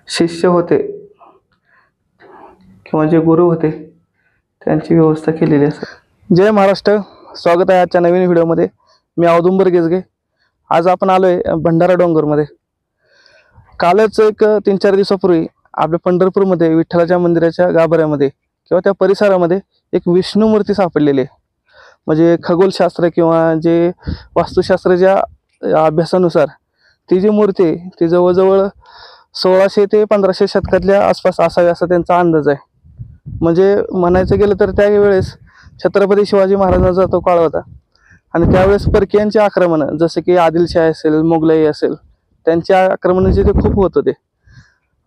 शिष्य होते किंवा जे गुरु होते त्यांची व्यवस्था केलेली असते। जय महाराष्ट्र, स्वागत आहे आजच्या नवीन व्हिडिओमध्ये। मी औदुंबर गेजगे। आज आपण आलोय भंडारा डोंगरमध्ये। कालच एक 3-4 दिवसापूर्वी आपल्या पंढरपूरमध्ये विठ्ठलाच्या मंदिराच्या गाभाऱ्यामध्ये किंवा त्या परिसरामध्ये एक विष्णू मूर्ती सापडलेली आहे। म्हणजे खगोलशास्त्र किंवा जे वास्तुशास्त्राच्या अभ्यासानुसार ती जी मूर्ती आहे ती जवळजवळ 1600 ते 1500 शतकातल्या आसपास असावी असा त्यांचा अंदाज आहे। म्हणजे म्हणायचं गेलं तर त्यावेळेस छत्रपती शिवाजी महाराजांचा तो काळ होता आणि त्यावेळेस परकीयांचे आक्रमण जसे की आदिलशाही असेल, मोगलाई असेल, त्यांच्या आक्रमणाचे ते खूप होत होते।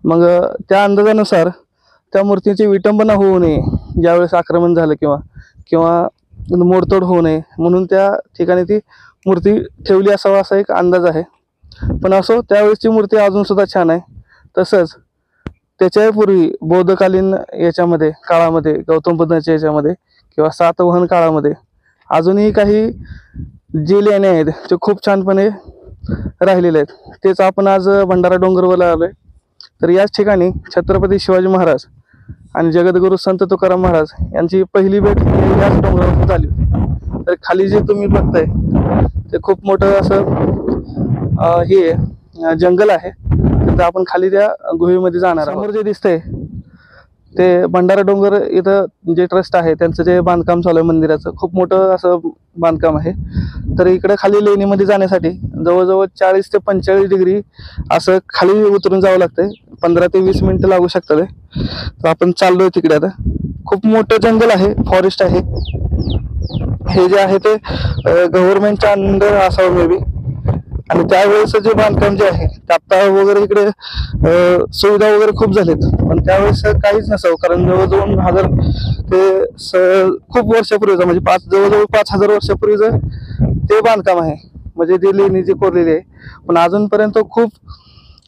मग त्या अंदाजानुसार त्या मूर्तीची विटंबना होऊ नये ज्यावेळेस आक्रमण झालं किंवा किंवा मोडतोड होऊ नये म्हणून त्या ठिकाणी ती मूर्ती ठेवली असावा असा एक अंदाज आहे। पण असो, त्यावेळेसची मूर्ती अजून सुद्धा छान आहे। तसंच त्याच्यापूर्वी बौद्धकालीन याच्यामध्ये काळामध्ये गौतम बुद्धांच्या याच्यामध्ये किंवा सातवाहन काळामध्ये अजूनही काही जे लेणे आहेत ते खूप छानपणे राहिलेले आहेत। तेच आपण आज भंडारा डोंगरवर आलोय। तर याच ठिकाणी छत्रपती शिवाजी महाराज आणि जगद्गुरू संत तुकाराम महाराज यांची पहिली भेट याच डोंगरावर झाली होती। तर खाली जे तुम्ही बघताय ते खूप मोठं असं हे जंगल आहे। तर आपण खाली त्या गुहेमध्ये जाणार आहोत। समोर जे दिसतंय ते भंडारा डोंगर इथं जे ट्रस्ट आहे त्यांचं जे बांधकाम चालू आहे मंदिराचं, खूप मोठं असं बांधकाम आहे। तर इकडे खाली लेणीमध्ये जाण्यासाठी जवळजवळ 40 ते 45 डिग्री असं खाली उतरून जावं लागतंय। 15 ते 20 मिनिटं लागू शकतात। तर आपण चाललोय तिकडे। आता खूप मोठं जंगल आहे, फॉरेस्ट आहे। हे जे आहे ते गव्हर्नमेंटच्या अंडर असावं मे बी। आणि त्यावेळेस जे बांधकाम जे आहे ते आता वगैरे इकडे सुविधा वगैरे खूप झालेत, पण त्यावेळेस काहीच नसावं। कारण जवळजवळ 1000 ते खूप वर्षापूर्वीचं म्हणजे जवळजवळ 5000 वर्षापूर्वीचं ते बांधकाम आहे। म्हणजे ते लेणी जी कोरलेली आहे, पण अजूनपर्यंत खूप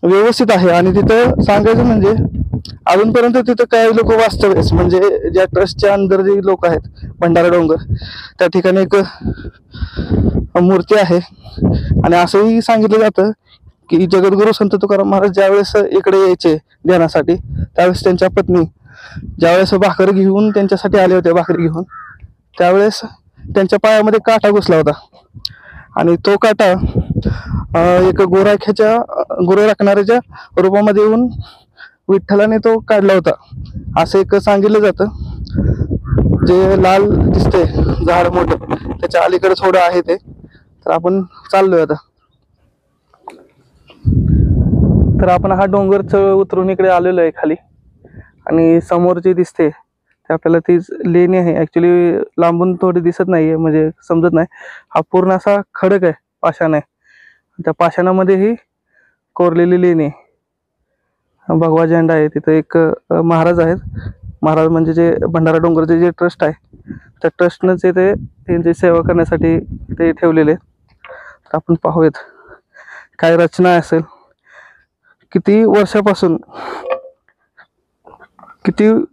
व्यवस्थित आहे। आणि तिथं सांगायचं म्हणजे अजूनपर्यंत तिथं काही लोक वास्तव्य म्हणजे ज्या ट्रस्टच्या अंडर जे लोक आहेत भंडारा डोंगर त्या ठिकाणी एक मूर्ती आहे। आणि असंही सांगितलं जातं की जगद्गुरू संत तुकाराम महाराज ज्यावेळेस इकडे यायचे ध्यानासाठी त्यावेळेस त्यांच्या पत्नी ज्यावेळेस भाकर घेऊन त्यांच्यासाठी आले होते, भाकरी घेऊन, त्यावेळेस त्यांच्या पायामध्ये काटा घुसला होता। आणि तो काटा एक गोरे राखणाऱ्याच्या रूपामध्ये येऊन विठ्ठलाने तो काढला होता असं एक सांगितलं जातं। जे लाल दिसतंय झाड मोठं त्याच्या अलीकडे थोडं आहे ते। तर आपण चाललोय आता। तर आपण हा डोंगर उतरून इकडे आलेलो आहे खाली। आणि समोर जे दिसते ते आपल्याला तीच लेणी आहे। ऍक्च्युली लांबून थोडी दिसत नाहीये, म्हणजे समजत नाही। हा पूर्ण असा खडक आहे, पाषाण आहे। त्या पाषाणामध्ये ही कोरलेली लेणी, भगवा झेंडा आहे। तिथं एक महाराज आहेत। महाराज म्हणजे जे भंडारा डोंगरचे जे ट्रस्ट आहे त्या ट्रस्टनं ते त्यांची सेवा करण्यासाठी ते ठेवलेले। तर आपण पाहूयात काय रचना असेल, किती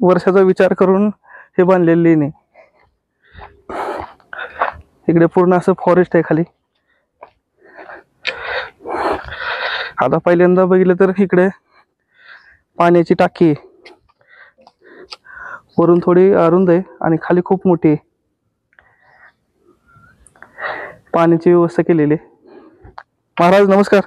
वर्षाचा विचार करून हे बांधलेली लेणी। इकडे पूर्ण असं फॉरेस्ट आहे खाली। आता पहिल्यांदा बघितलं तर इकडे पाण्याची टाकी आहे, वरून थोडी अरुंद आहे आणि खाली खूप मोठी आहे। पाण्याची व्यवस्था केलेली आहे। महाराज नमस्कार।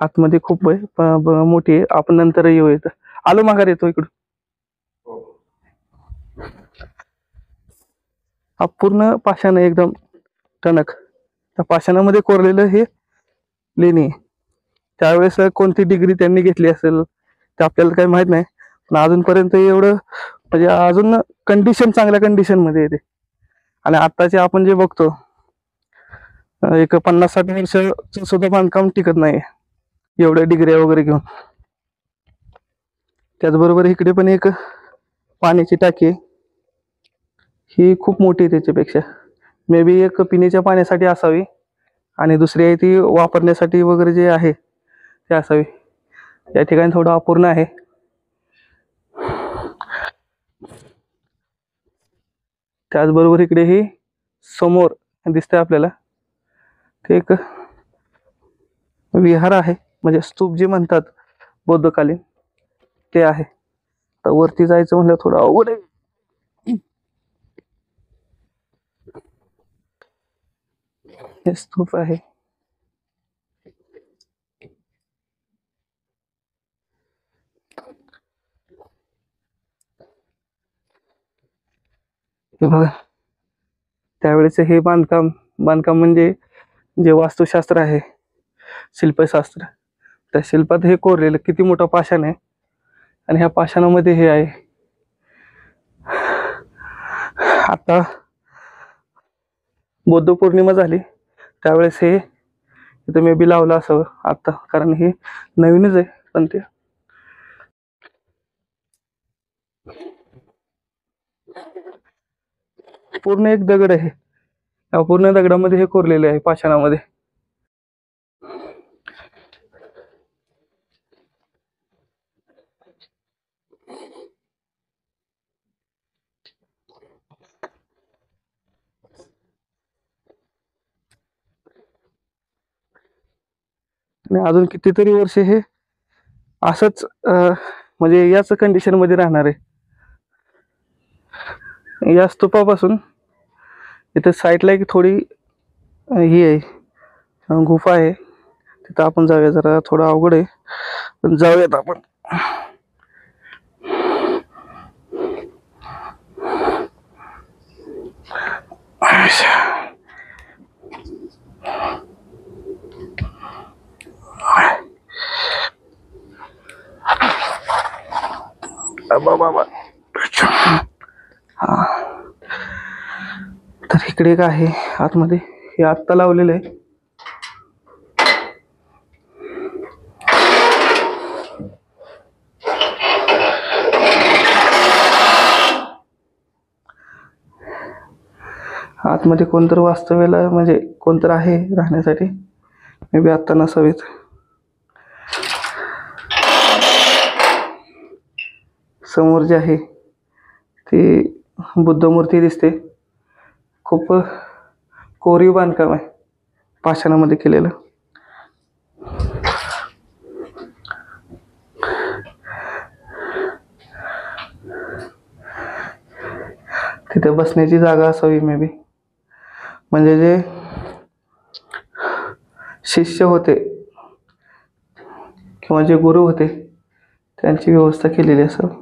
आतमध्ये खूप मोठी आहे। आपण नंतर येऊ इथं। आलो माघार येतो इकडून। हा पूर्ण पाषाण आहे, एकदम टणक। त्या पाषाणामध्ये कोरलेलं हे लेणी। त्यावेळेस कोणती डिग्री त्यांनी घेतली असेल ते आपल्याला काही माहित नाही, पण अजूनपर्यंत एवढं म्हणजे अजून कंडिशन चांगल्या कंडिशन मध्ये येते। आणि आत्ताचे आपण जे बघतो एक 50-60 वर्ष सुद्धा बांधकाम टिकत नाही एवढ्या डिग्र्या वगैरे घेऊन। त्याचबरोबर इकडे पण एक पाण्याची टाकी आहे, ही खूप मोठी आहे त्याच्यापेक्षा। मे बी एक पिण्याच्या पाण्यासाठी असावी आणि दुसरी आहे ती वापरण्यासाठी वगैरे जे आहे ते असावी। या ठिकाणी थोडं अपूर्ण आहे। त्याचबरोबर इकडे ही समोर दिसतंय आपल्याला ते एक विहार आहे, म्हणजे स्तूप जे म्हणतात बौद्धकालीन ते आहे. तर वरती जायचं म्हणलं थोडं अवघड आहे. हे स्तूप आहे. हे बघा, त्यावेळेस हे बांधकाम बांधकाम म्हणजे जे वास्तुशास्त्र आहे, शिल्पशास्त्र, त्या शिल्पात हे कोरलेलं किती मोठा पाषाण आहे. आणि ह्या पाषाणामध्ये हे आहे. आता बौद्ध पौर्णिमा झाली त्यावेळेस हे इथं मे बी लावलं असावं आता, कारण हे नवीनच आहे. पण ते पूर्ण एक दगड आहे, या पूर्ण दगडामध्ये हे कोरलेले आहे पाषाणामध्ये. आणि अजून कितीतरी वर्ष हे असंच म्हणजे याच कंडिशन मध्ये राहणार आहे. या स्तूपापासून इथे साईडला एक थोडी ही आहे, गुफा आहे. तिथं आपण जाऊया. जरा थोडं अवघड आहे पण जाऊयात आपण. बाबा हा, तर इकडे काय आहे आतमध्ये, हे आत्ता लावलेलं आहे. आतमध्ये कोणतर वास्तव्याला म्हणजे कोणतर आहे राहण्यासाठी, मे बी आत्ता नसावेत. समोर जे आहे ती बुद्ध मूर्ती दिसते. खूप कोरीव बांधकाम आहे पाषाणामध्ये केलेलं. तिथे बसण्याची जागा असावी मे बी, म्हणजे जे शिष्य होते किंवा जे गुरु होते त्यांची व्यवस्था केलेली असावी.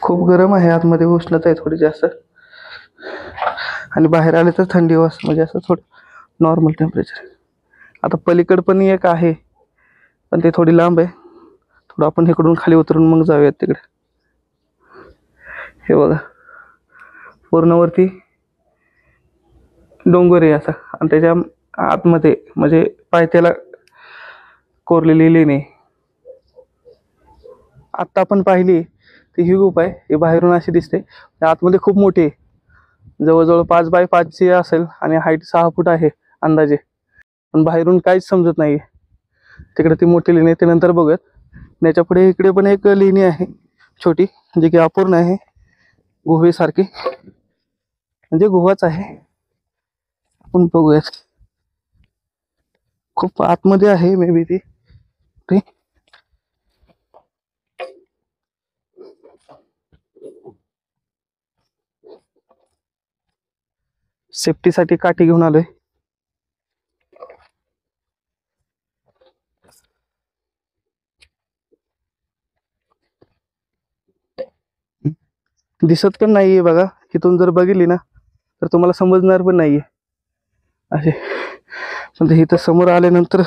खूप गरम आहे आतमध्ये, उष्णता आहे थोडी जास्त, आणि बाहेर आले तर थंडी वास, म्हणजे असं थोडं नॉर्मल टेम्परेचर. आता पलीकड पण एक आहे पण ते थोडी लांब आहे. थोडं आपण इकडून खाली उतरून मग जाऊयात तिकडे. हे बघा, पूर्ण वरती डोंगर आहे असा, आणि त्याच्या आतमध्ये म्हणजे पायथ्याला कोरलेली लेणी. आत्ता आपण पाहिली ती ही गुफा आहे, ही बाहेरून अशी दिसते. आतमध्ये खूप मोठी आहे, जवळजवळ 5x5 असेल आणि हाईट 6 फूट आहे अंदाजे. पण बाहेरून काहीच समजत नाही. तिकडे ती मोठी लेणी आहे, ते नंतर बघूयात. त्याच्या पुढे इकडे पण एक लेणी आहे छोटी, जी की अपूर्ण आहे, गुहेसारखी, म्हणजे गुहाच आहे. आपण बघूयात, खूप आतमध्ये आहे मे बी ती. सेफ्टीसाठी काठी घेऊन आलोय. दिसत पण नाहीये बघा, इथून जर बघितली ना तर तुम्हाला समजणार पण नाहीये असे. पण इथं समोर आल्यानंतर,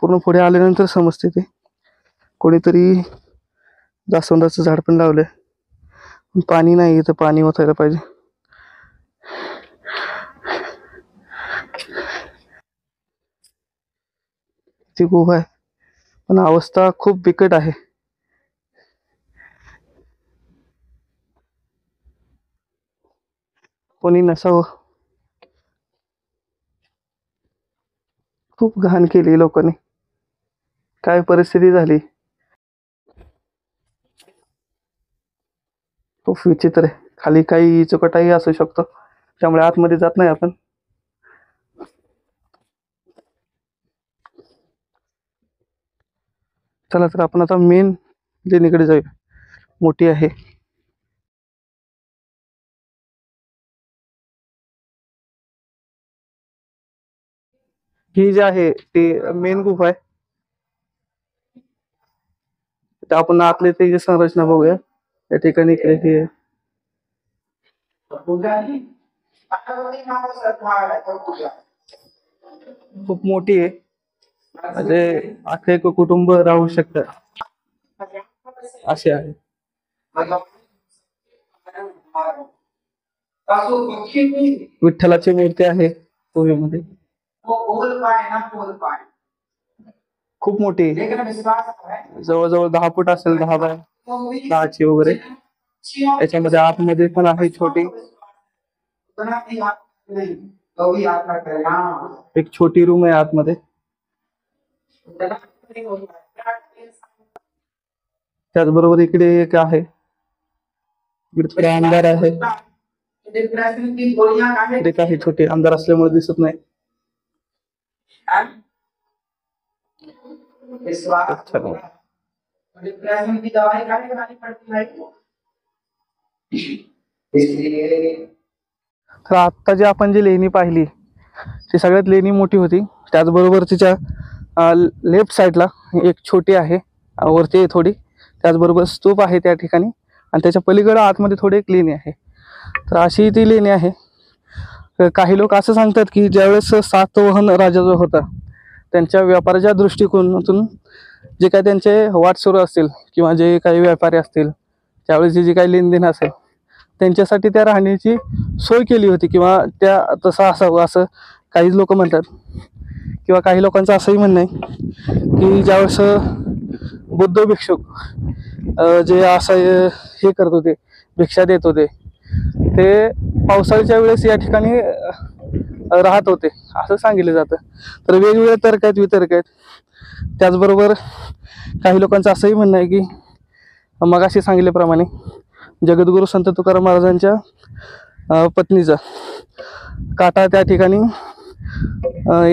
पूर्ण पुढे आल्यानंतर समजते. ते कोणीतरी जास्वंदाचं झाड पण लावलंय. पाणी नाही इथं, पाणी ओतायला पाहिजे. ती गुहा आहे पण अवस्था खूप बिकट आहे. कोणी नसावं, खूप घाण केली लोकांनी. काय परिस्थिती झाली. खूप विचित्र आहे. खाली काही चुकटाही असू शकतो, त्यामुळे आतमध्ये जात नाही आपण. चला तर आपण आता मेन लेणीकडे जाऊया. मोठी आहे. ही जी आहे ती मेन गुफा आहे. तर आपण आतले त्याची संरचना बघूया. या ठिकाणी इकडे ही आहे. खूप मोठी आहे, म्हणजे अख्खे एक कुटुंब राहू शकतं असे आहे. विठ्ठलाची मूर्ती आहे गुहेमध्ये. खूप मोठी आहे. जवळजवळ 10 फूट असेल, 10 बाय 10ची वगैरे. याच्यामध्ये आतमध्ये पण आहे छोटी, एक छोटी रूम आहे आतमध्ये. त्याचबरोबर इकडे एक आहे, इकडे थोडा अंधार आहे. इकडे काही छोटे अंधार असल्यामुळे दिसत नाही. तर आता जी आपण जी लेणी पाहिली ती सगळ्यात लेणी मोठी होती. त्याचबरोबर तिच्या लेफ्ट साईडला एक छोटी आहे, वरती आहे थोडी. त्याचबरोबर स्तूप आहे त्या ठिकाणी, आणि त्याच्या पलीकडे आतमध्ये थोडी एक लेणी आहे. तर अशी ती लेणी आहे. काही लोक असं सांगतात की ज्यावेळेस सातवाहन राजा जो होता, त्यांच्या व्यापाराच्या दृष्टिकोनातून जे काही त्यांचे वाट सुरू असतील किंवा जे काही व्यापारी असतील, त्यावेळेस जी काही लेनदेन असेल, त्यांच्यासाठी त्या राहण्याची सोय केली होती किंवा त्या तसं असावं असं काही लोक म्हणतात. किंवा काही लोकांचं असंही म्हणणं आहे की ज्यावेळेस बुद्ध भिक्षुक जे असं हे करत होते, भिक्षा देत होते, ते पावसाळ्याच्या वेळेस या ठिकाणी राहत होते असं सांगितलं जातं. तर वेगवेगळे तर्क आहेत, वितर्क आहेत. त्याचबरोबर काही लोकांचं असंही म्हणणं आहे की मगाशी सांगितल्याप्रमाणे जगद्गुरू संत तुकाराम महाराजांच्या पत्नीचा काटा त्या ठिकाणी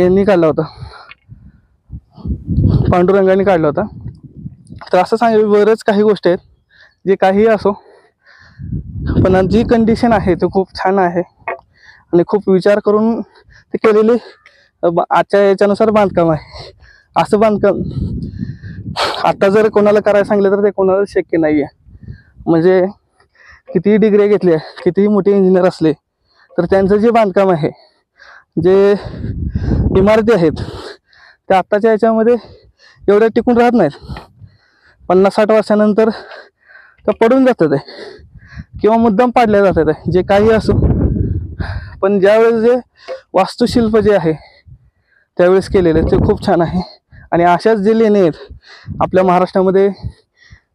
यांनी काढला होता, पांडुरंगाने काढला होता. तर असं सांगितलं. बरेच काही गोष्टी आहेत, जे काही असो, पण जी कंडिशन आहे ते खूप छान आहे आणि खूप विचार करून ते केलेले आजच्या याच्यानुसार बांधकाम आहे. असं बांधकाम आता जर कोणाला करायला सांगितलं तर ते कोणाला शक्य नाही आहे. म्हणजे कितीही डिग्री घेतल्या, कितीही मोठे इंजिनियर असले, तर त्यांचं जे बांधकाम आहे, जे इमारती आहेत, त्या आत्ताच्या याच्यामध्ये एवढ्या टिकून राहत नाहीत. 50-60 वर्षानंतर त्या पडून जातात आहे किंवा मुद्दाम पाडल्या जातात आहे, जे काही असो. पण ज्यावेळेस जे वास्तुशिल्प जे आहे त्यावेळेस केलेले ते खूप छान आहे. आणि अशाच जे लेणी आहेत आपल्या महाराष्ट्रामध्ये,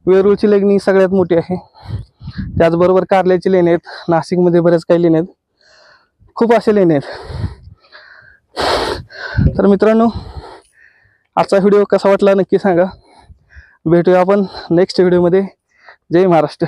वेरूळची लेणी सगळ्यात मोठी आहे. त्याचबरोबर कारल्याची लेणी आहेत, नाशिकमध्ये बरेच काही लेणी आहेत, खूप असे लेणी आहेत. तर मित्रांनो, आजचा व्हिडिओ कसा वाटला नक्की सांगा. भेटूया आपण नेक्स्ट व्हिडिओमध्ये. जय महाराष्ट्र.